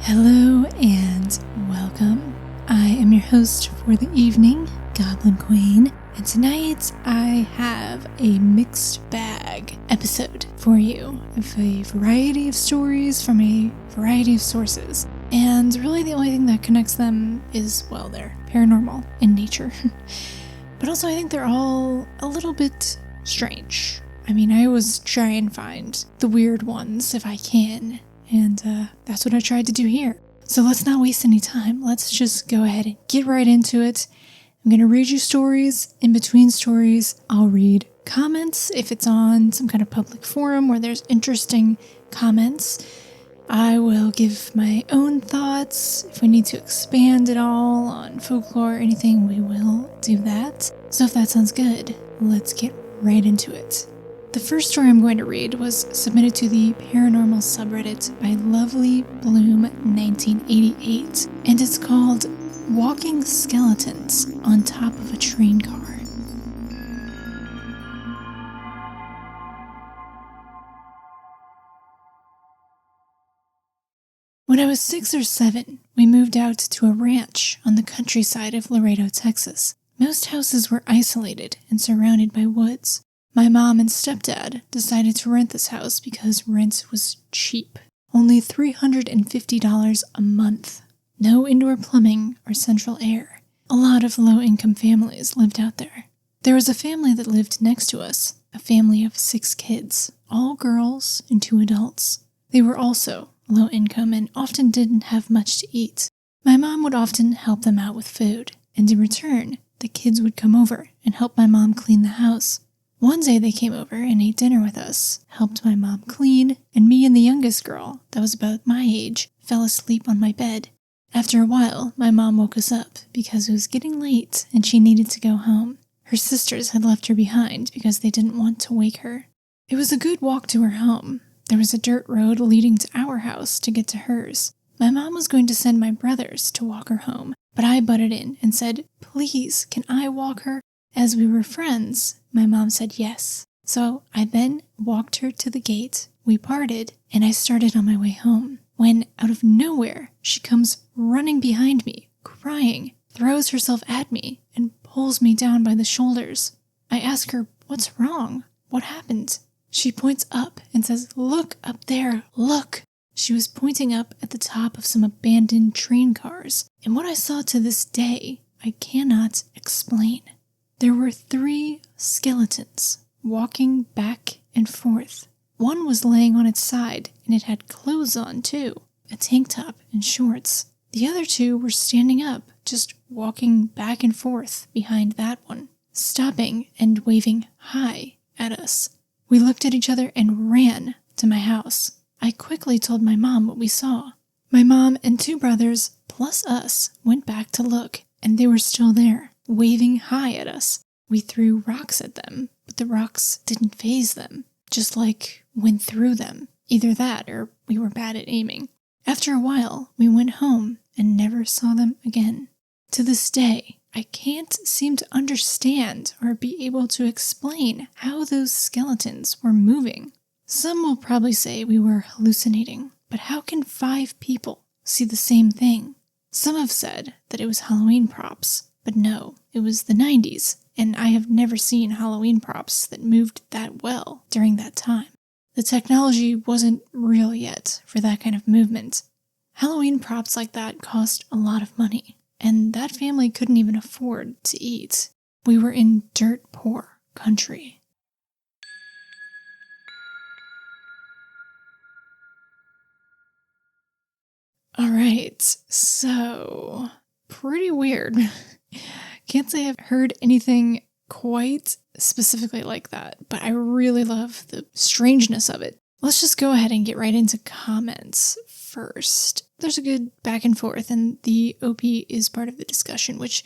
Hello and welcome. I am your host for the evening, Goblin Kwain, and tonight I have a mixed bag episode for you of a variety of stories from a variety of sources. And really the only thing that connects them is, well, they're paranormal in nature. But also I think they're all a little bit strange. I mean, I always try and find the weird ones if I can. And that's what I tried to do here. So let's not waste any time. Let's just go ahead and get right into it. I'm going to read you stories. In between stories, I'll read comments. If it's on some kind of public forum where there's interesting comments, I will give my own thoughts. If we need to expand at all on folklore or anything, we will do that. So if that sounds good, let's get right into it. The first story I'm going to read was submitted to the paranormal subreddit by Lovely Bloom 1988, and it's called Walking Skeletons on Top of a Train Car. When I was 6 or 7, we moved out to a ranch on the countryside of Laredo, Texas. Most houses were isolated and surrounded by woods. My mom and stepdad decided to rent this house because rent was cheap. Only $350 a month. No indoor plumbing or central air. A lot of low-income families lived out there. There was a family that lived next to us, a family of 6 kids, all girls and 2 adults. They were also low income and often didn't have much to eat. My mom would often help them out with food, and in return, the kids would come over and help my mom clean the house. One day they came over and ate dinner with us, helped my mom clean, and me and the youngest girl, that was about my age, fell asleep on my bed. After a while, my mom woke us up because it was getting late and she needed to go home. Her sisters had left her behind because they didn't want to wake her. It was a good walk to her home. There was a dirt road leading to our house to get to hers. My mom was going to send my brothers to walk her home, but I butted in and said, "Please, can I walk her?" As we were friends, my mom said yes. So I then walked her to the gate, we parted, and I started on my way home. When, out of nowhere, she comes running behind me, crying, throws herself at me, and pulls me down by the shoulders. I ask her, "What's wrong? What happened?" She points up and says, "Look up there, look." She was pointing up at the top of some abandoned train cars, and what I saw to this day, I cannot explain. There were 3 skeletons walking back and forth. One was laying on its side, and it had clothes on too, a tank top and shorts. The other 2 were standing up, just walking back and forth behind that one, stopping and waving hi at us. We looked at each other and ran to my house. I quickly told my mom what we saw. My mom and 2 brothers, plus us, went back to look, and they were still there, waving hi at us. We threw rocks at them, but the rocks didn't faze them, just like went through them. Either that or we were bad at aiming. After a while, we went home and never saw them again. To this day, I can't seem to understand or be able to explain how those skeletons were moving. Some will probably say we were hallucinating, but how can 5 people see the same thing? Some have said that it was Halloween props, but no, it was the 90s, and I have never seen Halloween props that moved that well during that time. The technology wasn't real yet for that kind of movement. Halloween props like that cost a lot of money, and that family couldn't even afford to eat. We were in dirt poor country. Alright, so pretty weird. Can't say I've heard anything quite specifically like that, but I really love the strangeness of it. Let's just go ahead and get right into comments first. There's a good back and forth, and the OP is part of the discussion, which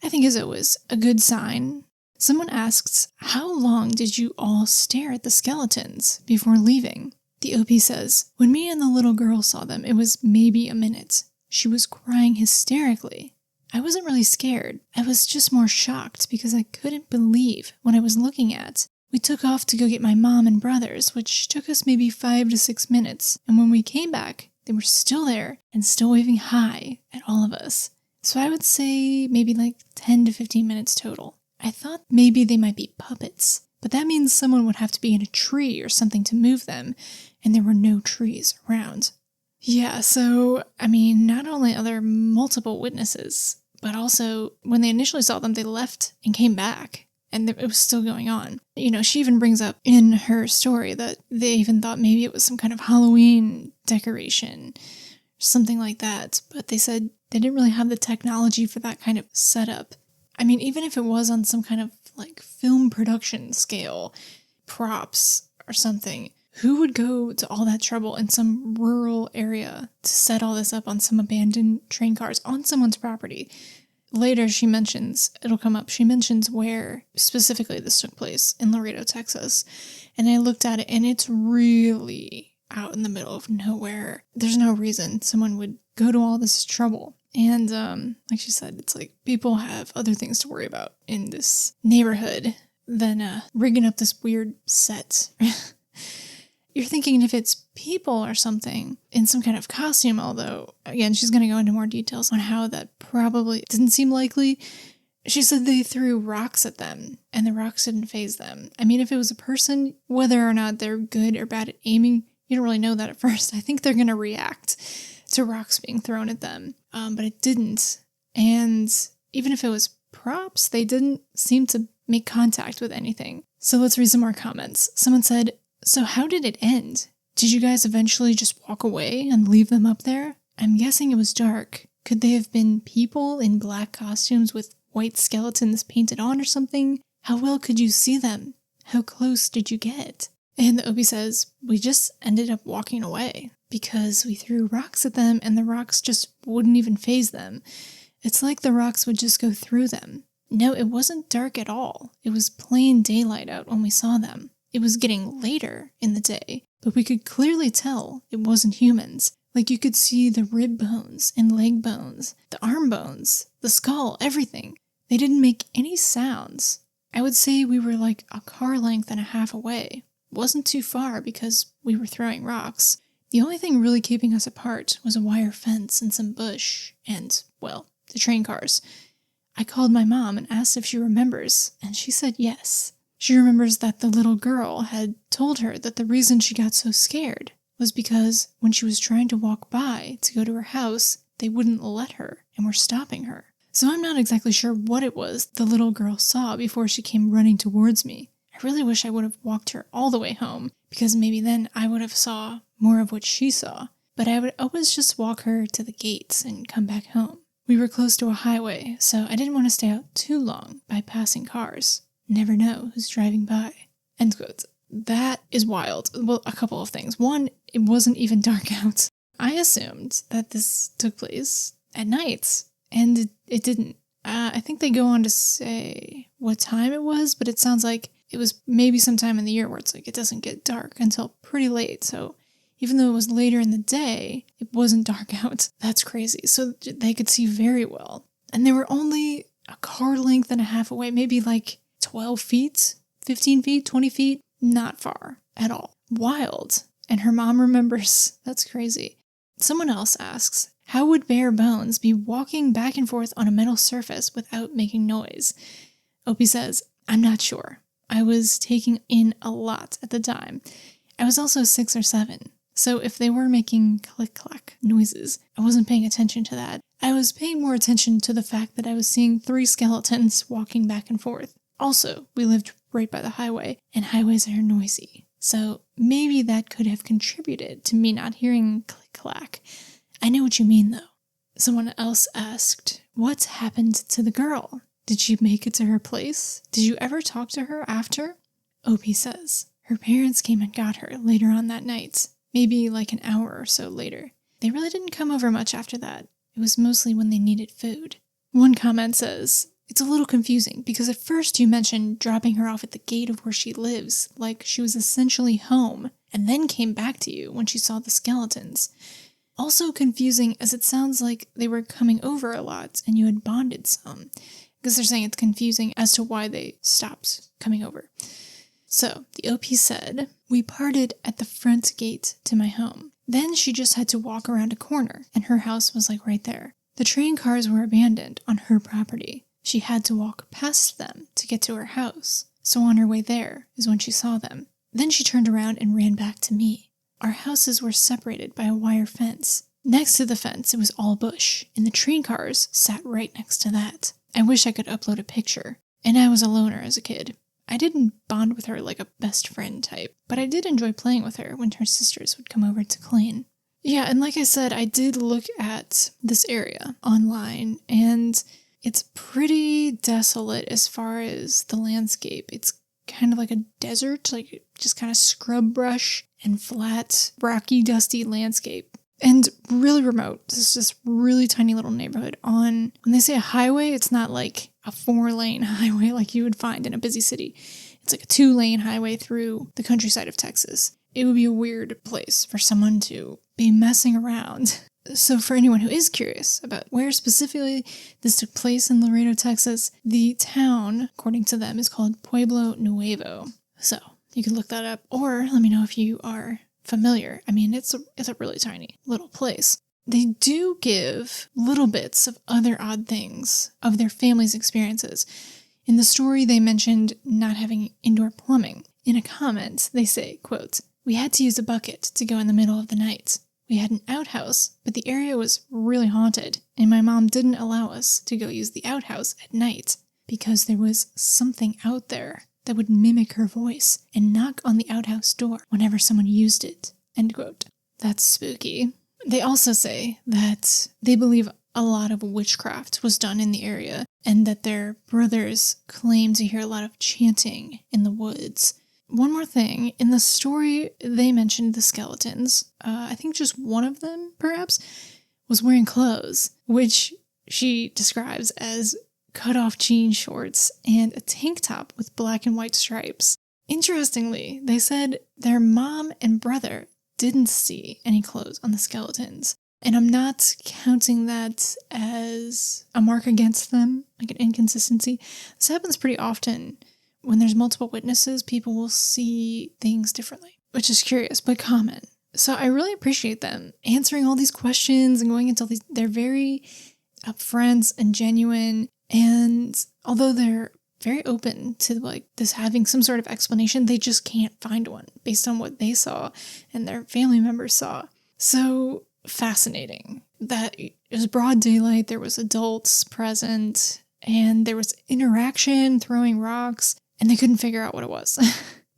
I think is always a good sign. Someone asks, "How long did you all stare at the skeletons before leaving?" The OP says, "When me and the little girl saw them, it was maybe a minute. She was crying hysterically. I wasn't really scared. I was just more shocked because I couldn't believe what I was looking at. We took off to go get my mom and brothers, which took us maybe 5 to 6 minutes, and when we came back, they were still there and still waving hi at all of us. So I would say maybe like 10 to 15 minutes total. I thought maybe they might be puppets, but that means someone would have to be in a tree or something to move them, and there were no trees around. Yeah, so, not only are there multiple witnesses, but also when they initially saw them, they left and came back, and it was still going on. She even brings up in her story that they even thought maybe it was some kind of Halloween decoration, something like that, but they said they didn't really have the technology for that kind of setup. Even if it was on some kind of like film production scale, props or something, who would go to all that trouble in some rural area to set all this up on some abandoned train cars on someone's property? Later she mentions, it'll come up, she mentions where specifically this took place, in Laredo, Texas. And I looked at it and it's really out in the middle of nowhere. There's no reason someone would go to all this trouble. And like she said, it's like people have other things to worry about in this neighborhood than rigging up this weird set. You're thinking if it's people or something in some kind of costume, although, again, she's going to go into more details on how that probably didn't seem likely. She said they threw rocks at them, and the rocks didn't faze them. If it was a person, whether or not they're good or bad at aiming, you don't really know that at first. I think they're going to react to rocks being thrown at them, but it didn't. And even if it was props, they didn't seem to make contact with anything. So let's read some more comments. Someone said, "So how did it end? Did you guys eventually just walk away and leave them up there? I'm guessing it was dark. Could they have been people in black costumes with white skeletons painted on or something? How well could you see them? How close did you get?" And the Opie says, "We just ended up walking away because we threw rocks at them and the rocks just wouldn't even faze them. It's like the rocks would just go through them. No, it wasn't dark at all. It was plain daylight out when we saw them. It was getting later in the day, but we could clearly tell it wasn't humans. Like you could see the rib bones and leg bones, the arm bones, the skull, everything. They didn't make any sounds. I would say we were like a car length and a half away. Wasn't too far because we were throwing rocks. The only thing really keeping us apart was a wire fence and some bush and, well, the train cars. I called my mom and asked if she remembers, and she said yes. She remembers that the little girl had told her that the reason she got so scared was because when she was trying to walk by to go to her house, they wouldn't let her and were stopping her. So I'm not exactly sure what it was the little girl saw before she came running towards me. I really wish I would have walked her all the way home, because maybe then I would have saw more of what she saw. But I would always just walk her to the gates and come back home. We were close to a highway, so I didn't want to stay out too long by passing cars. Never know who's driving by." End quote. That is wild. Well, a couple of things. One, it wasn't even dark out. I assumed that this took place at night, and it didn't. I think they go on to say what time it was, but it sounds like it was maybe sometime in the year where it's like it doesn't get dark until pretty late. So even though it was later in the day, it wasn't dark out. That's crazy. So they could see very well. And they were only a car length and a half away, maybe like 12 feet, 15 feet, 20 feet. Not far at all. Wild. And her mom remembers. That's crazy. Someone else asks, how would bare bones be walking back and forth on a metal surface without making noise? Opie says, I'm not sure. I was taking in a lot at the time. I was also 6 or 7. So if they were making click-clack noises, I wasn't paying attention to that. I was paying more attention to the fact that I was seeing 3 skeletons walking back and forth. Also, we lived right by the highway, and highways are noisy. So maybe that could have contributed to me not hearing click-clack. I know what you mean, though. Someone else asked, what happened to the girl? Did she make it to her place? Did you ever talk to her after? Opie says, her parents came and got her later on that night, maybe like an hour or so later. They really didn't come over much after that. It was mostly when they needed food. One comment says, it's a little confusing because at first you mentioned dropping her off at the gate of where she lives, like she was essentially home, and then came back to you when she saw the skeletons. Also confusing as it sounds like they were coming over a lot and you had bonded some, because they're saying it's confusing as to why they stopped coming over. So the OP said, we parted at the front gate to my home. Then she just had to walk around a corner, and her house was like right there. The train cars were abandoned on her property. She had to walk past them to get to her house. So on her way there is when she saw them. Then she turned around and ran back to me. Our houses were separated by a wire fence. Next to the fence, it was all bush, and the train cars sat right next to that. I wish I could upload a picture. And I was a loner as a kid. I didn't bond with her like a best friend type, but I did enjoy playing with her when her sisters would come over to Kwain. Yeah, and like I said, I did look at this area online, and it's pretty desolate as far as the landscape. It's kind of like a desert, like just kind of scrub brush and flat, rocky, dusty landscape. And really remote. It's this really tiny little neighborhood when they say a highway, it's not like a 4-lane highway like you would find in a busy city. It's like a 2-lane highway through the countryside of Texas. It would be a weird place for someone to be messing around. So for anyone who is curious about where specifically this took place in Laredo, Texas, the town, according to them, is called Pueblo Nuevo. So you can look that up, or let me know if you are familiar. I mean, it's a really tiny little place. They do give little bits of other odd things of their family's experiences. In the story, they mentioned not having indoor plumbing. In a comment, they say, quote, "We had to use a bucket to go in the middle of the night. We had an outhouse, but the area was really haunted, and my mom didn't allow us to go use the outhouse at night because there was something out there that would mimic her voice and knock on the outhouse door whenever someone used it." End quote. That's spooky. They also say that they believe a lot of witchcraft was done in the area and that their brothers claim to hear a lot of chanting in the woods. One more thing, in the story they mentioned the skeletons. I think just one of them, perhaps, was wearing clothes, which she describes as cut-off jean shorts and a tank top with black and white stripes. Interestingly, they said their mom and brother didn't see any clothes on the skeletons. And I'm not counting that as a mark against them, like an inconsistency. This happens pretty often. When there's multiple witnesses, people will see things differently, which is curious, but common. So I really appreciate them answering all these questions and going into these. They're very upfront and genuine. And although they're very open to like this having some sort of explanation, they just can't find one based on what they saw and their family members saw. So fascinating that it was broad daylight, there was adults present, and there was interaction, throwing rocks, and they couldn't figure out what it was.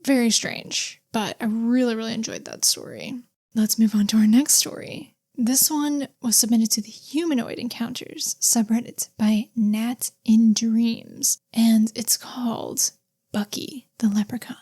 Very strange, but I really, really enjoyed that story. Let's move on to our next story. This one was submitted to the Humanoid Encounters subreddit by Nat in Dreams, and it's called Bucky the Leprechaun.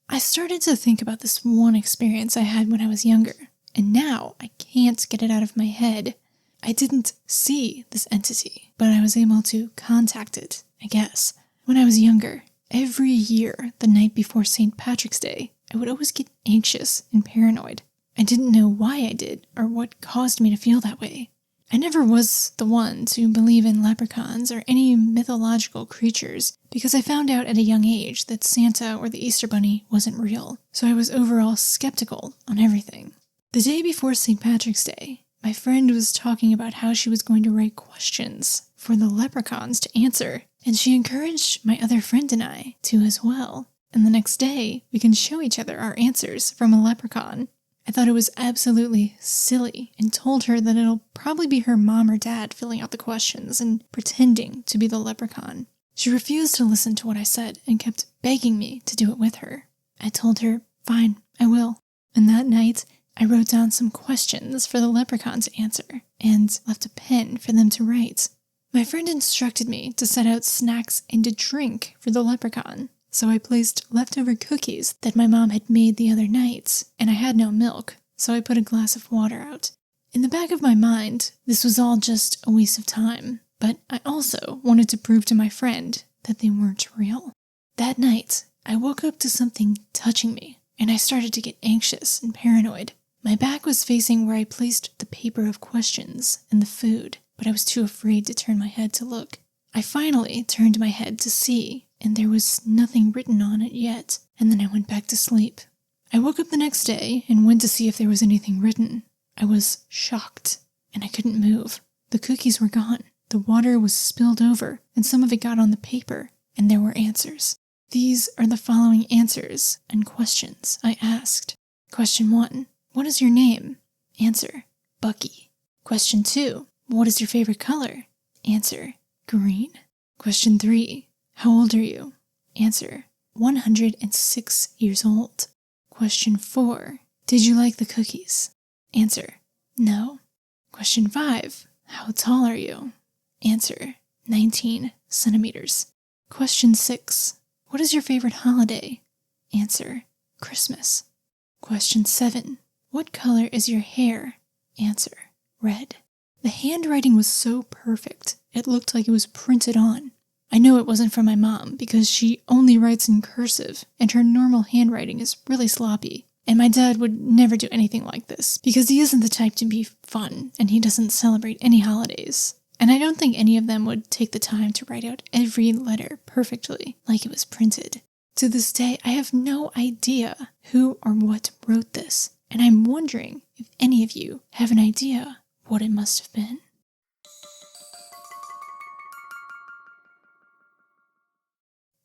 I started to think about this one experience I had when I was younger, and now I can't get it out of my head. I didn't see this entity, but I was able to contact it, I guess. When I was younger, every year, the night before St. Patrick's Day, I would always get anxious and paranoid. I didn't know why I did or what caused me to feel that way. I never was the one to believe in leprechauns or any mythological creatures because I found out at a young age that Santa or the Easter Bunny wasn't real, so I was overall skeptical on everything. The day before St. Patrick's Day, my friend was talking about how she was going to write questions for the leprechauns to answer, and she encouraged my other friend and I to as well. And the next day, we can show each other our answers from a leprechaun. I thought it was absolutely silly and told her that it'll probably be her mom or dad filling out the questions and pretending to be the leprechaun. She refused to listen to what I said and kept begging me to do it with her. I told her, fine, I will. And that night, I wrote down some questions for the leprechaun to answer and left a pen for them to write. My friend instructed me to set out snacks and a drink for the leprechaun. So I placed leftover cookies that my mom had made the other night, and I had no milk, so I put a glass of water out. In the back of my mind, this was all just a waste of time, but I also wanted to prove to my friend that they weren't real. That night, I woke up to something touching me, and I started to get anxious and paranoid. My back was facing where I placed the paper of questions and the food, but I was too afraid to turn my head to look. I finally turned my head to see, and there was nothing written on it yet, and then I went back to sleep. I woke up the next day and went to see if there was anything written. I was shocked, and I couldn't move. The cookies were gone. The water was spilled over, and some of it got on the paper, and there were answers. These are the following answers and questions I asked. Question 1. What is your name? Answer. Bucky. Question 2. What is your favorite color? Answer. Green. Question 3. How old are you? Answer. 106 years old. Question 4. Did you like the cookies? Answer. No. Question 5. How tall are you? Answer. 19 centimeters. Question 6. What is your favorite holiday? Answer. Christmas. Question 7. What color is your hair? Answer. Red. The handwriting was so perfect, it looked like it was printed on. I know it wasn't from my mom because she only writes in cursive and her normal handwriting is really sloppy. And my dad would never do anything like this because he isn't the type to be fun and he doesn't celebrate any holidays. And I don't think any of them would take the time to write out every letter perfectly like it was printed. To this day, I have no idea who or what wrote this, and I'm wondering if any of you have an idea what it must have been.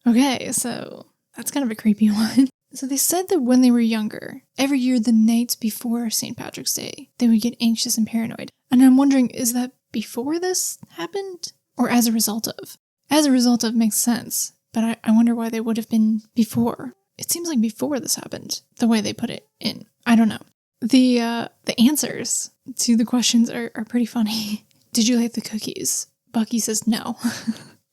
Okay, so that's kind of a creepy one. So they said that when they were younger, every year the night before St. Patrick's Day, they would get anxious and paranoid. And I'm wondering, is that before this happened? Or as a result of? As a result of makes sense, but I wonder why they would have been before. It seems like before this happened, the way they put it in. I don't know. The answers to the questions are pretty funny. Did you like the cookies? Bucky says no.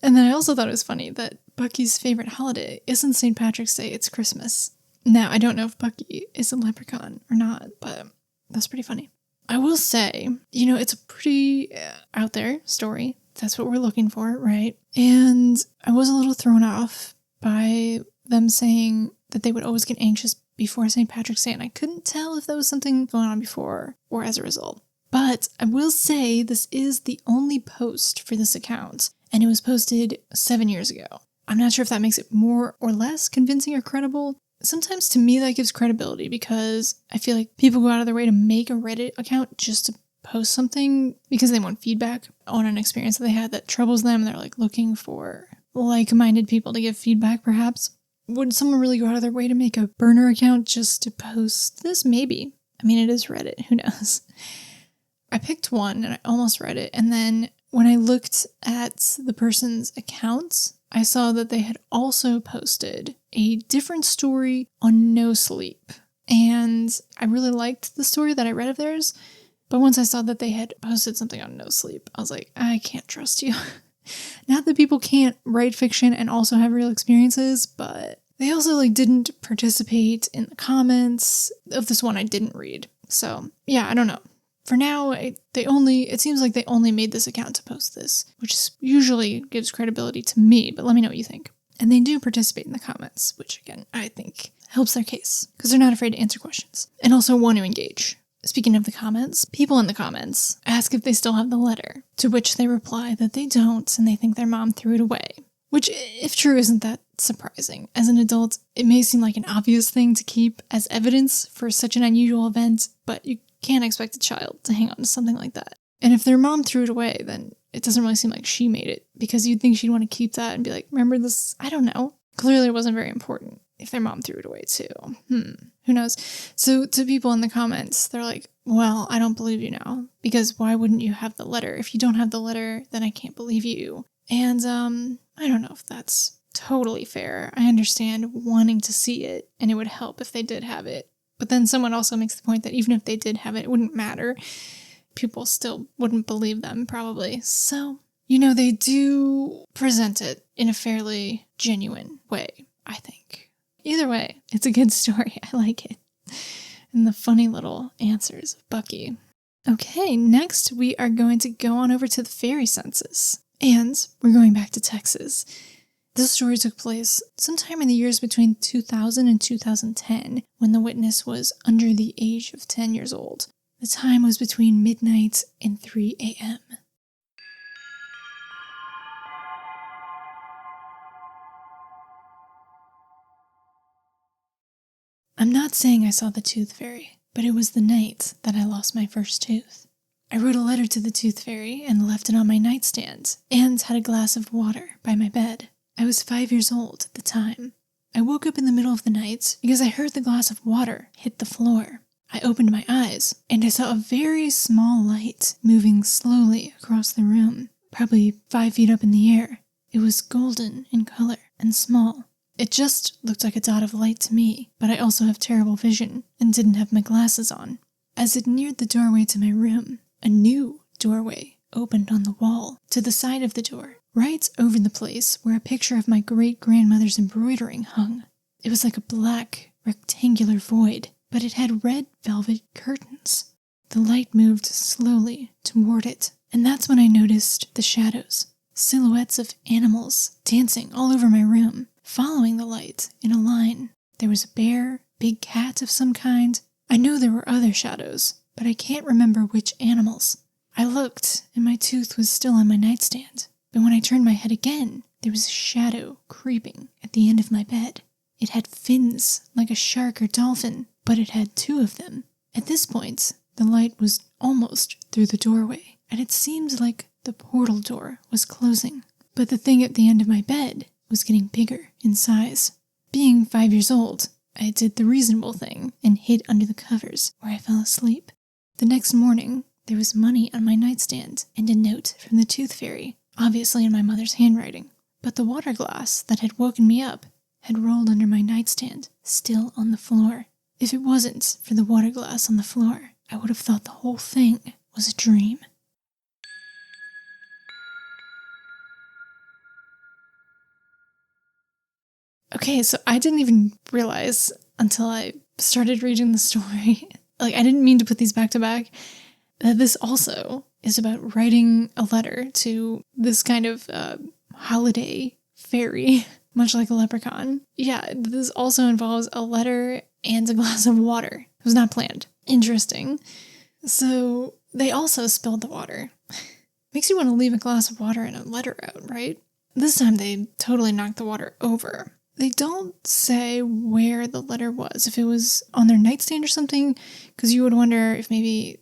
And then I also thought it was funny that Bucky's favorite holiday isn't St. Patrick's Day, it's Christmas. Now, I don't know if Bucky is a leprechaun or not, but that's pretty funny. I will say, it's a pretty out there story. That's what we're looking for, right? And I was a little thrown off by them saying that they would always get anxious before St. Patrick's Day, and I couldn't tell if there was something going on before or as a result. But I will say this is the only post for this account, and it was posted 7 years ago. I'm not sure if that makes it more or less convincing or credible. Sometimes to me that gives credibility because I feel like people go out of their way to make a Reddit account just to post something because they want feedback on an experience that they had that troubles them. They're like looking for like-minded people to give feedback perhaps. Would someone really go out of their way to make a burner account just to post this? Maybe. I mean, it is Reddit. Who knows? I picked one and I almost read it. And then when I looked at the person's accounts, I saw that they had also posted a different story on no sleep. And I really liked the story that I read of theirs. But once I saw that they had posted something on no sleep, I was like, I can't trust you. Not that people can't write fiction and also have real experiences, but they also didn't participate in the comments of this one I didn't read. So yeah, I don't know. For now, it seems like they only made this account to post this, which usually gives credibility to me, but let me know what you think. And they do participate in the comments, which again, I think helps their case, because they're not afraid to answer questions, and also want to engage. Speaking of the comments, people in the comments ask if they still have the letter, to which they reply that they don't, and they think their mom threw it away. Which, if true, isn't that surprising. As an adult, it may seem like an obvious thing to keep as evidence for such an unusual event, but you can't expect a child to hang on to something like that. And if their mom threw it away, then it doesn't really seem like she made it, because you'd think she'd want to keep that and be like, remember this? I don't know. Clearly it wasn't very important if their mom threw it away too. Who knows? So to people in the comments, they're like, well, I don't believe you now, because why wouldn't you have the letter? If you don't have the letter, then I can't believe you. And I don't know if that's totally fair. I understand wanting to see it, and it would help if they did have it. But then someone also makes the point that even if they did have it, it wouldn't matter. People still wouldn't believe them, probably. So, they do present it in a fairly genuine way, I think. Either way, it's a good story. I like it. And the funny little answers of Bucky. Okay, next we are going to go on over to the Fairy Census. And we're going back to Texas. This story took place sometime in the years between 2000 and 2010, when the witness was under the age of 10 years old. The time was between midnight and 3 a.m. I'm not saying I saw the tooth fairy, but it was the night that I lost my first tooth. I wrote a letter to the tooth fairy and left it on my nightstand, and had a glass of water by my bed. I was 5 years old at the time. I woke up in the middle of the night because I heard the glass of water hit the floor. I opened my eyes, and I saw a very small light moving slowly across the room, probably 5 feet up in the air. It was golden in color and small. It just looked like a dot of light to me, but I also have terrible vision and didn't have my glasses on. As it neared the doorway to my room, a new doorway opened on the wall to the side of the door, right over the place where a picture of my great-grandmother's embroidering hung. It was like a black, rectangular void, but it had red velvet curtains. The light moved slowly toward it, and that's when I noticed the shadows, silhouettes of animals dancing all over my room, following the light in a line. There was a bear, big cat of some kind. I know there were other shadows, but I can't remember which animals. I looked, and my tooth was still on my nightstand. But when I turned my head again, there was a shadow creeping at the end of my bed. It had fins like a shark or dolphin, but it had 2 of them. At this point, the light was almost through the doorway, and it seemed like the portal door was closing. But the thing at the end of my bed was getting bigger in size. Being 5 years old, I did the reasonable thing and hid under the covers where I fell asleep. The next morning, there was money on my nightstand and a note from the tooth fairy, obviously in my mother's handwriting. But the water glass that had woken me up had rolled under my nightstand, still on the floor. If it wasn't for the water glass on the floor, I would have thought the whole thing was a dream. Okay, so I didn't even realize until I started reading the story, I didn't mean to put these back to back, that this also is about writing a letter to this kind of holiday fairy, much like a leprechaun. Yeah, this also involves a letter and a glass of water. It was not planned. Interesting. So they also spilled the water. Makes you want to leave a glass of water and a letter out, right? This time they totally knocked the water over. They don't say where the letter was, if it was on their nightstand or something, because you would wonder if maybe,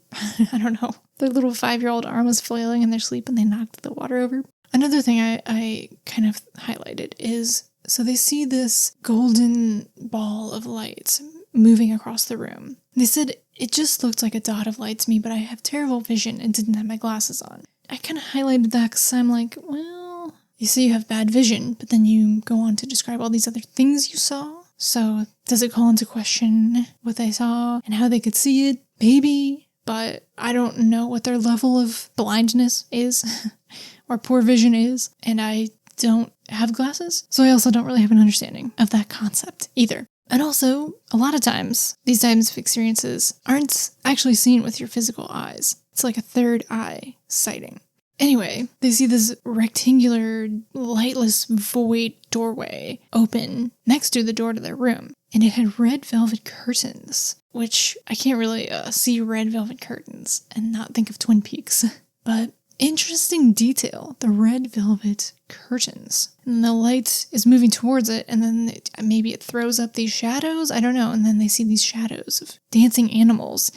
I don't know, their little 5-year-old arm was flailing in their sleep and they knocked the water over. Another thing I kind of highlighted is, so they see this golden ball of light moving across the room. They said it just looked like a dot of light to me, but I have terrible vision and didn't have my glasses on. I kind of highlighted that because I'm like, well, you say you have bad vision, but then you go on to describe all these other things you saw. So does it call into question what they saw and how they could see it? Maybe, but I don't know what their level of blindness is or poor vision is, and I don't have glasses, so I also don't really have an understanding of that concept either. And also, a lot of times, these types of experiences aren't actually seen with your physical eyes. It's like a third eye sighting. Anyway, they see this rectangular, lightless void doorway open next to the door to their room, and it had red velvet curtains, which I can't really see red velvet curtains and not think of Twin Peaks. But interesting detail, the red velvet curtains. And the light is moving towards it, and then maybe it throws up these shadows, I don't know, and then they see these shadows of dancing animals.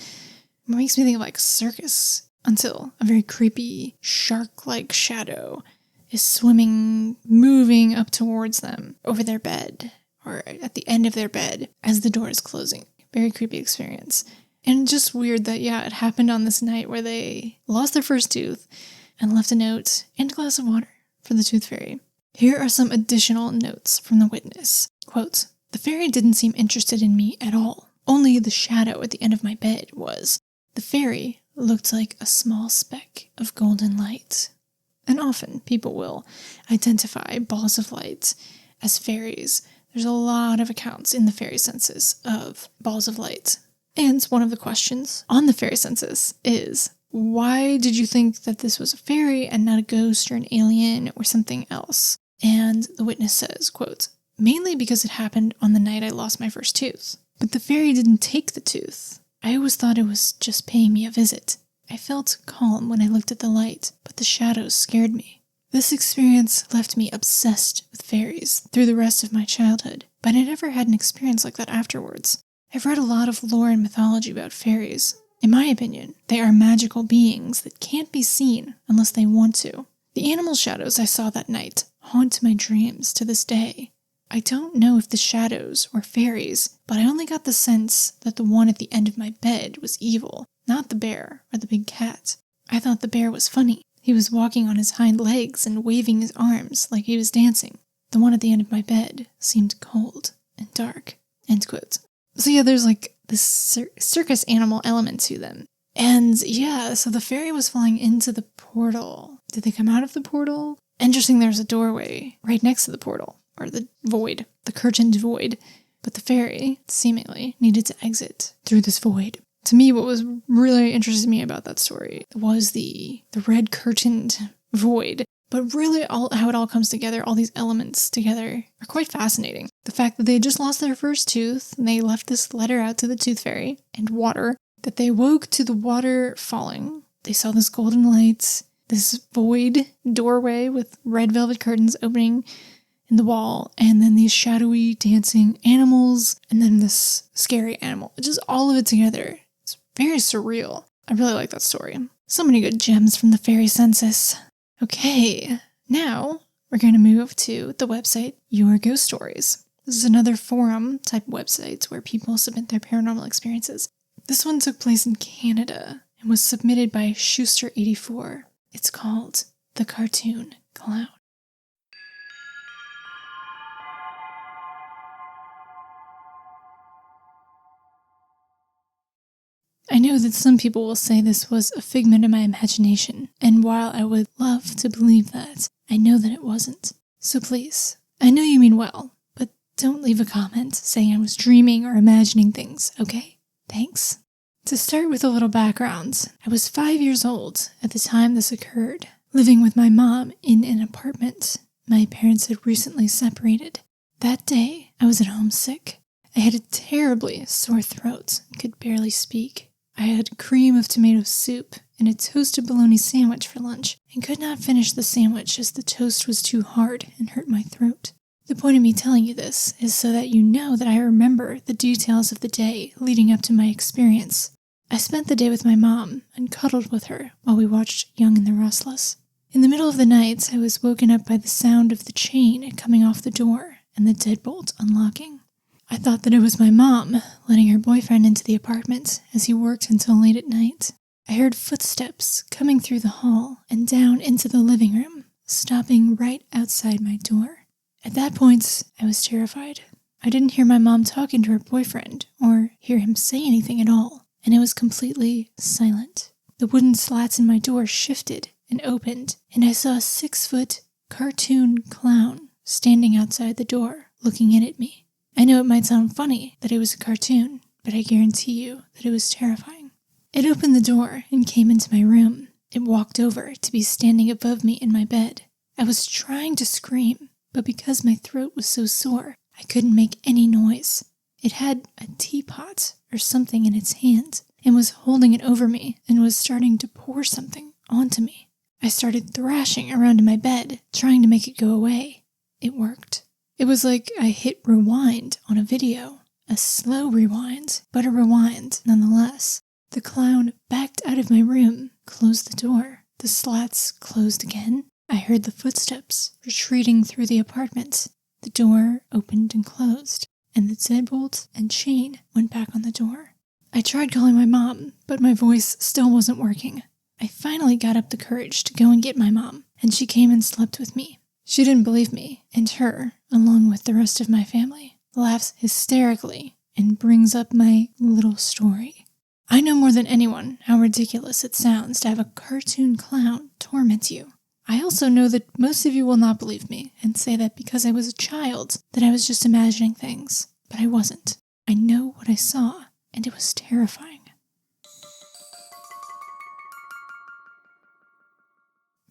It makes me think of like circus, until a very creepy, shark-like shadow is swimming, moving up towards them over their bed, or at the end of their bed as the door is closing. Very creepy experience. And just weird that, yeah, it happened on this night where they lost their first tooth and left a note and a glass of water for the tooth fairy. Here are some additional notes from the witness. Quote, "The fairy didn't seem interested in me at all. Only the shadow at the end of my bed was. The fairy looked like a small speck of golden light." And often people will identify balls of light as fairies. There's a lot of accounts in the Fairy Census of balls of light. And one of the questions on the Fairy Census is, why did you think that this was a fairy and not a ghost or an alien or something else? And the witness says, quote, "Mainly because it happened on the night I lost my first tooth. But the fairy didn't take the tooth. I always thought it was just paying me a visit. I felt calm when I looked at the light, but the shadows scared me. This experience left me obsessed with fairies through the rest of my childhood, but I never had an experience like that afterwards. I've read a lot of lore and mythology about fairies. In my opinion, they are magical beings that can't be seen unless they want to. The animal shadows I saw that night haunt my dreams to this day. I don't know if the shadows were fairies, but I only got the sense that the one at the end of my bed was evil, not the bear or the big cat. I thought the bear was funny. He was walking on his hind legs and waving his arms like he was dancing. The one at the end of my bed seemed cold and dark. End quote. So yeah, there's like this circus animal element to them. And yeah, so the fairy was flying into the portal. Did they come out of the portal? Interesting, there's a doorway right next to the portal, or the void, the curtained void. But the fairy, seemingly, needed to exit through this void. To me, what was really interested me about that story was the red curtained void. But really, how it all comes together, all these elements together, are quite fascinating. The fact that they had just lost their first tooth, and they left this letter out to the tooth fairy, and water, that they woke to the water falling. They saw this golden light, this void doorway with red velvet curtains opening in the wall, and then these shadowy dancing animals, and then this scary animal. Just all of it together. It's very surreal. I really like that story. So many good gems from the Fairy Census. Okay, now we're going to move to the website Your Ghost Stories. This is another forum type website where people submit their paranormal experiences. This one took place in Canada and was submitted by Schuster84. It's called The Cartoon Clown. I know that some people will say this was a figment of my imagination, and while I would love to believe that, I know that it wasn't. So please, I know you mean well, but don't leave a comment saying I was dreaming or imagining things, okay? Thanks. To start with a little background, I was 5 years old at the time this occurred, living with my mom in an apartment. My parents had recently separated. That day, I was at home sick. I had a terribly sore throat and could barely speak. I had cream of tomato soup and a toasted bologna sandwich for lunch and could not finish the sandwich as the toast was too hard and hurt my throat. The point of me telling you this is so that you know that I remember the details of the day leading up to my experience. I spent the day with my mom and cuddled with her while we watched Young and the Restless. In the middle of the night, I was woken up by the sound of the chain coming off the door and the deadbolt unlocking. I thought that it was my mom letting her boyfriend into the apartment as he worked until late at night. I heard footsteps coming through the hall and down into the living room, stopping right outside my door. At that point, I was terrified. I didn't hear my mom talking to her boyfriend or hear him say anything at all, and it was completely silent. The wooden slats in my door shifted and opened, and I saw a 6-foot cartoon clown standing outside the door, looking in at me. I know it might sound funny that it was a cartoon, but I guarantee you that it was terrifying. It opened the door and came into my room. It walked over to be standing above me in my bed. I was trying to scream, but because my throat was so sore, I couldn't make any noise. It had a teapot or something in its hand and was holding it over me and was starting to pour something onto me. I started thrashing around in my bed, trying to make it go away. It worked. It was like I hit rewind on a video. A slow rewind, but a rewind nonetheless. The clown backed out of my room, closed the door. The slats closed again. I heard the footsteps retreating through the apartment. The door opened and closed, and the deadbolt and chain went back on the door. I tried calling my mom, but my voice still wasn't working. I finally got up the courage to go and get my mom, and she came and slept with me. She didn't believe me, and her, along with the rest of my family, laughs hysterically and brings up my little story. I know more than anyone how ridiculous it sounds to have a cartoon clown torment you. I also know that most of you will not believe me and say that because I was a child that I was just imagining things, but I wasn't. I know what I saw, and it was terrifying.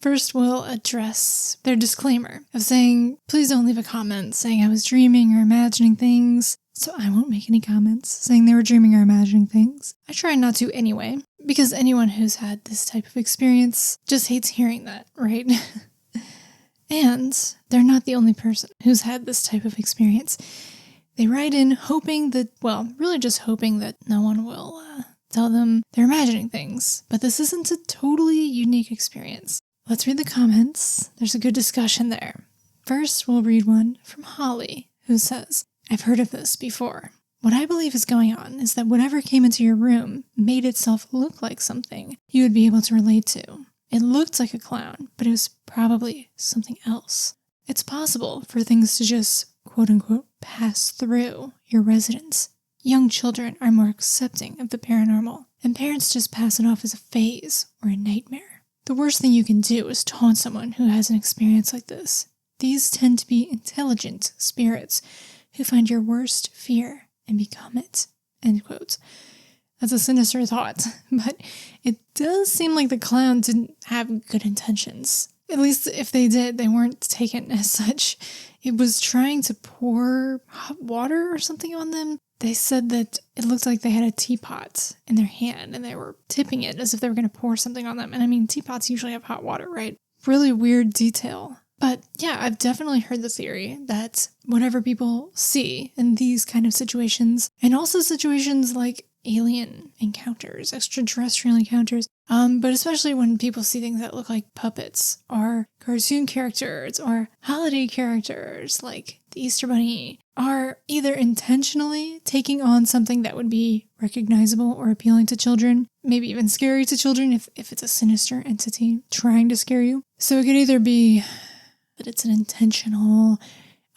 First, we'll address their disclaimer of saying, please don't leave a comment saying I was dreaming or imagining things, so I won't make any comments saying they were dreaming or imagining things. I try not to anyway, because anyone who's had this type of experience just hates hearing that, right? And they're not the only person who's had this type of experience. They write in hoping that, really just hoping that no one will tell them they're imagining things. But this isn't a totally unique experience. Let's read the comments. There's a good discussion there. First, we'll read one from Holly, who says, I've heard of this before. What I believe is going on is that whatever came into your room made itself look like something you would be able to relate to. It looked like a clown, but it was probably something else. It's possible for things to just, quote-unquote, pass through your residence. Young children are more accepting of the paranormal, and parents just pass it off as a phase or a nightmare. The worst thing you can do is taunt someone who has an experience like this. These tend to be intelligent spirits who find your worst fear and become it. End quote. That's a sinister thought, but it does seem like the clown didn't have good intentions. At least if they did, they weren't taken as such. It was trying to pour hot water or something on them. They said that it looked like they had a teapot in their hand and they were tipping it as if they were going to pour something on them. And I mean, teapots usually have hot water, right? Really weird detail. But yeah, I've definitely heard the theory that whatever people see in these kind of situations, and also situations like alien encounters, extraterrestrial encounters, but especially when people see things that look like puppets or cartoon characters or holiday characters like the Easter Bunny, are either intentionally taking on something that would be recognizable or appealing to children, maybe even scary to children if it's a sinister entity trying to scare you. So it could either be that it's an intentional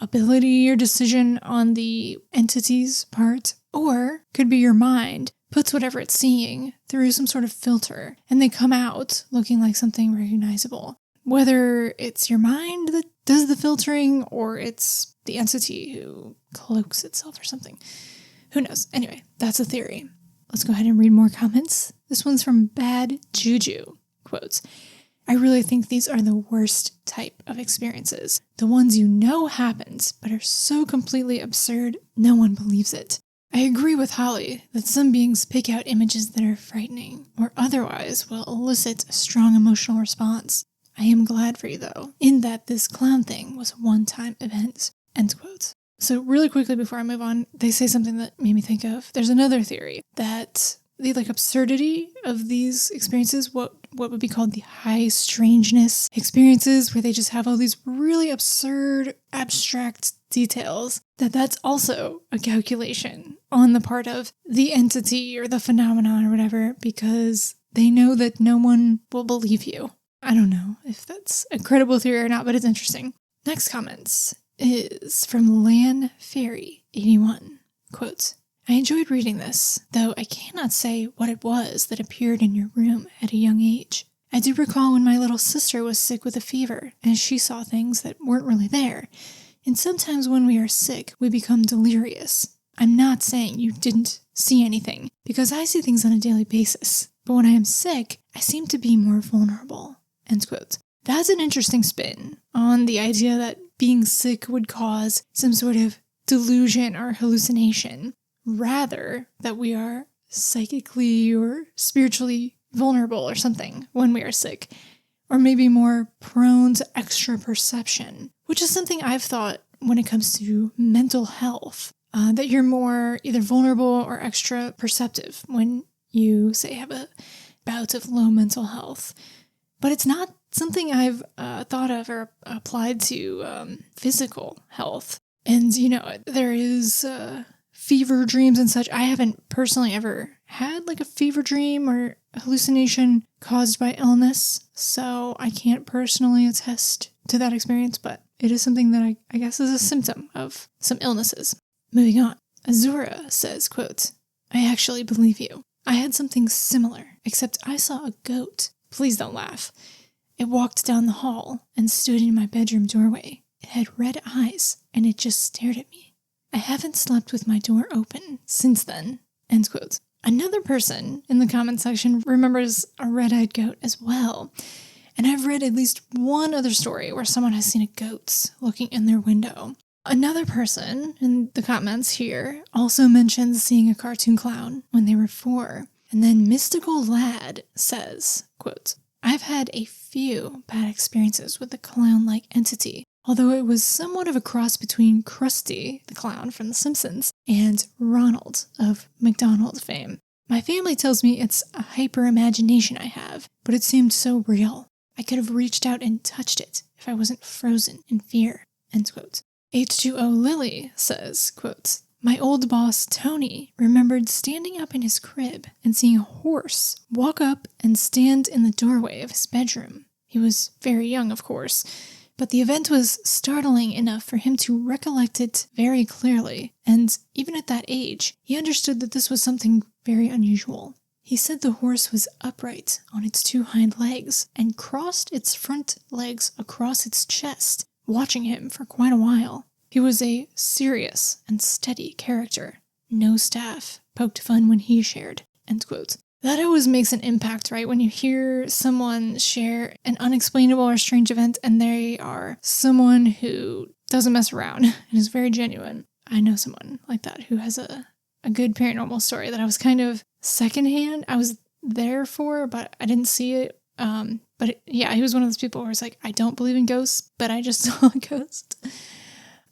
ability or decision on the entity's part, or could be your mind puts whatever it's seeing through some sort of filter, and they come out looking like something recognizable. Whether it's your mind that does the filtering, or it's the entity who cloaks itself or something. Who knows? Anyway, that's a theory. Let's go ahead and read more comments. This one's from Bad Juju. Quotes, I really think these are the worst type of experiences. The ones you know happens, but are so completely absurd, no one believes it. I agree with Holly that some beings pick out images that are frightening, or otherwise will elicit a strong emotional response. I am glad for you, though, in that this clown thing was a one-time event. End quote. So really quickly before I move on, they say something that made me think of. There's another theory that the absurdity of these experiences, what would be called the high strangeness experiences, where they just have all these really absurd, abstract details, that's also a calculation on the part of the entity or the phenomenon or whatever, because they know that no one will believe you. I don't know if that's a credible theory or not, but it's interesting. Next comments is from Lan Fairy 81. Quote, I enjoyed reading this, though I cannot say what it was that appeared in your room at a young age. I do recall when my little sister was sick with a fever, and she saw things that weren't really there. And sometimes when we are sick, we become delirious. I'm not saying you didn't see anything, because I see things on a daily basis. But when I am sick, I seem to be more vulnerable. End quote. That's an interesting spin on the idea that being sick would cause some sort of delusion or hallucination, rather that we are psychically or spiritually vulnerable or something when we are sick, or maybe more prone to extra perception, which is something I've thought when it comes to mental health, that you're more either vulnerable or extra perceptive when you, say, have a bout of low mental health. But it's not something I've thought of or applied to physical health. And, there is fever dreams and such. I haven't personally ever had a fever dream or hallucination caused by illness, so I can't personally attest to that experience, but it is something that I guess is a symptom of some illnesses. Moving on. Azura says, quote, I actually believe you. I had something similar, except I saw a goat. Please don't laugh. It walked down the hall and stood in my bedroom doorway. It had red eyes, and it just stared at me. I haven't slept with my door open since then. End quote. Another person in the comment section remembers a red-eyed goat as well. And I've read at least one other story where someone has seen a goat looking in their window. Another person in the comments here also mentions seeing a cartoon clown when they were 4. And then Mystical Lad says, quote, I've had a few bad experiences with a clown-like entity, although it was somewhat of a cross between Krusty, the clown from The Simpsons, and Ronald of McDonald's fame. My family tells me it's a hyper-imagination I have, but it seemed so real. I could have reached out and touched it if I wasn't frozen in fear." End quote. H2O Lily says, quote, "My old boss, Tony, remembered standing up in his crib and seeing a horse walk up and stand in the doorway of his bedroom. He was very young, of course, but the event was startling enough for him to recollect it very clearly, and even at that age, he understood that this was something very unusual. He said the horse was upright on its 2 hind legs and crossed its front legs across its chest, watching him for quite a while. He was a serious and steady character. No staff poked fun when he shared." End quote. That always makes an impact, right? When you hear someone share an unexplainable or strange event and they are someone who doesn't mess around and is very genuine. I know someone like that who has a good paranormal story that I was kind of secondhand. I was there for, but I didn't see it. He was one of those people where it's like, I don't believe in ghosts, but I just saw a ghost.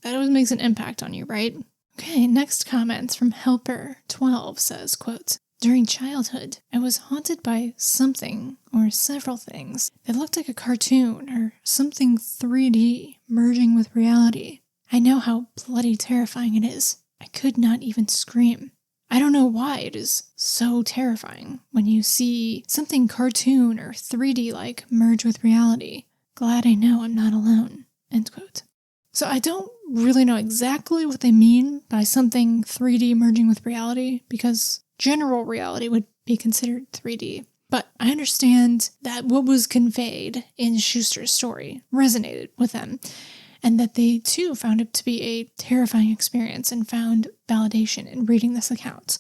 That always makes an impact on you, right? Okay, next comment from Helper12 says, quote, "During childhood, I was haunted by something or several things that looked like a cartoon or something 3D merging with reality. I know how bloody terrifying it is. I could not even scream. I don't know why it is so terrifying when you see something cartoon or 3D-like merge with reality. Glad I know I'm not alone." End quote. So I don't really know exactly what they mean by something 3D merging with reality, because general reality would be considered 3D. But I understand that what was conveyed in Schuster's story resonated with them, and that they too found it to be a terrifying experience and found validation in reading this account.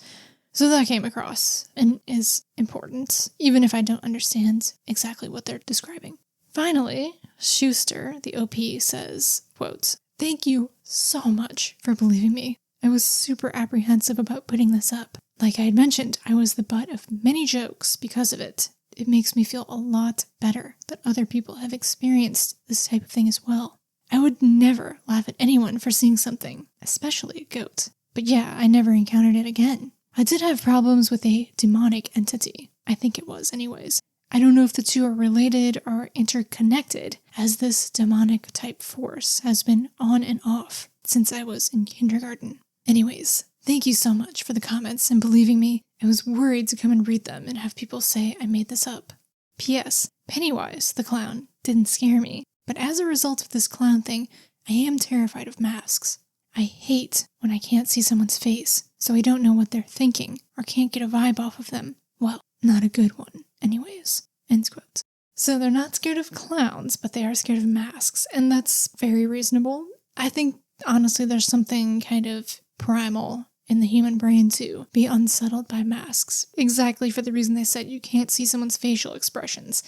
So that came across and is important, even if I don't understand exactly what they're describing. Finally, Schuster, the OP, says, quote, "Thank you so much for believing me. I was super apprehensive about putting this up. Like I had mentioned, I was the butt of many jokes because of it. It makes me feel a lot better that other people have experienced this type of thing as well. I would never laugh at anyone for seeing something, especially a goat. But yeah, I never encountered it again. I did have problems with a demonic entity. I think it was anyways. I don't know if the two are related or interconnected, as this demonic type force has been on and off since I was in kindergarten. Anyways, thank you so much for the comments and believing me. I was worried to come and read them and have people say I made this up. P.S. Pennywise, the clown, didn't scare me, but as a result of this clown thing, I am terrified of masks. I hate when I can't see someone's face, so I don't know what they're thinking or can't get a vibe off of them. Well, not a good one, anyways." End quote. So they're not scared of clowns, but they are scared of masks, and that's very reasonable. I think, honestly, there's something kind of primal in the human brain to be unsettled by masks, exactly for the reason they said you can't see someone's facial expressions.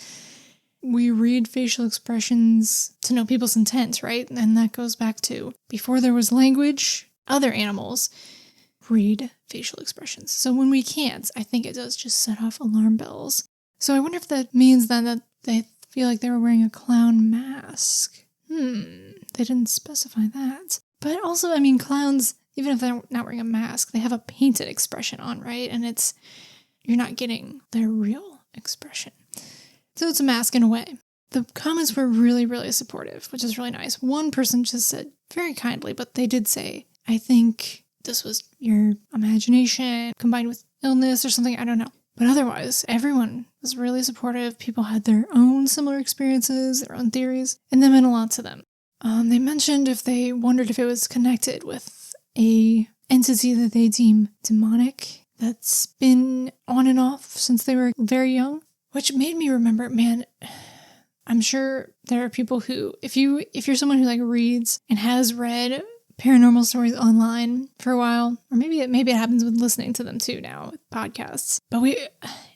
We read facial expressions to know people's intent, right? And that goes back to before there was language, other animals read facial expressions. So when we can't, I think it does just set off alarm bells. So I wonder if that means then that they feel like they were wearing a clown mask. They didn't specify that. But also, I mean, clowns, even if they're not wearing a mask, they have a painted expression on, right? And you're not getting their real expression. So it's a mask in a way. The comments were really, really supportive, which is really nice. One person just said, very kindly, but they did say, I think this was your imagination combined with illness or something, I don't know. But otherwise, everyone was really supportive. People had their own similar experiences, their own theories, and that meant a lot to them. They mentioned if they wondered if it was connected with a entity that they deem demonic that's been on and off since they were very young, which made me remember, man, I'm sure there are people who, if you're someone who like reads and has read paranormal stories online for a while, or maybe it happens with listening to them too now with podcasts. But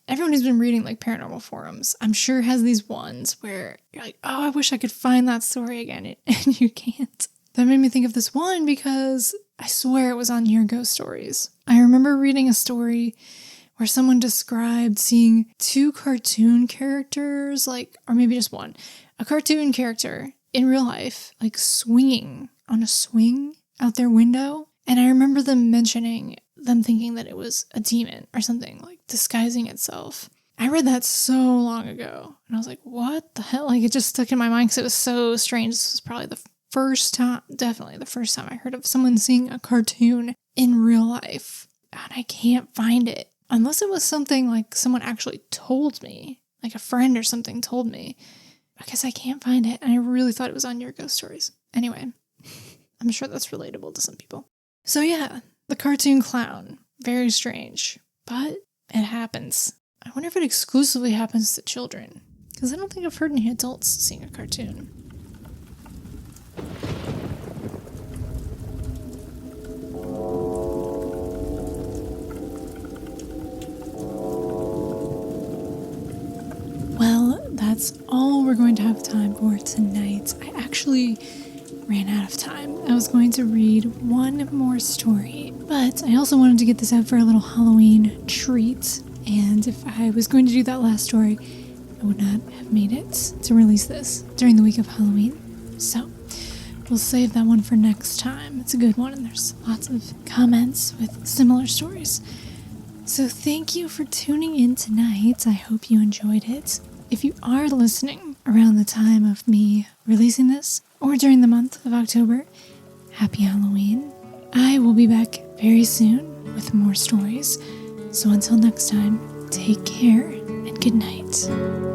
everyone who's been reading like paranormal forums, I'm sure has these ones where you're like, oh, I wish I could find that story again, and you can't. That made me think of this one because I swear it was on Your Ghost Stories. I remember reading a story where someone described seeing two cartoon characters, or maybe just one, a cartoon character in real life, like swinging on a swing out their window. And I remember them mentioning them thinking that it was a demon or something, like disguising itself. I read that so long ago, and I was like, what the hell? Like, it just stuck in my mind because it was so strange. This was probably definitely the first time I heard of someone seeing a cartoon in real life. And I can't find it. Unless it was something like someone actually told me, like a friend or something told me. I guess I can't find it, and I really thought it was on your ghost stories. Anyway, I'm sure that's relatable to some people. So yeah, the cartoon clown. Very strange, but it happens. I wonder if it exclusively happens to children, because I don't think I've heard any adults seeing a cartoon. Well, that's all we're going to have time for tonight. I actually ran out of time. I was going to read one more story, but I also wanted to get this out for a little Halloween treat. And if I was going to do that last story, I would not have made it to release this during the week of Halloween. So we'll save that one for next time. It's a good one, and there's lots of comments with similar stories. So thank you for tuning in tonight. I hope you enjoyed it. If you are listening around the time of me releasing this, or during the month of October, happy Halloween. I will be back very soon with more stories. So until next time, take care and good night.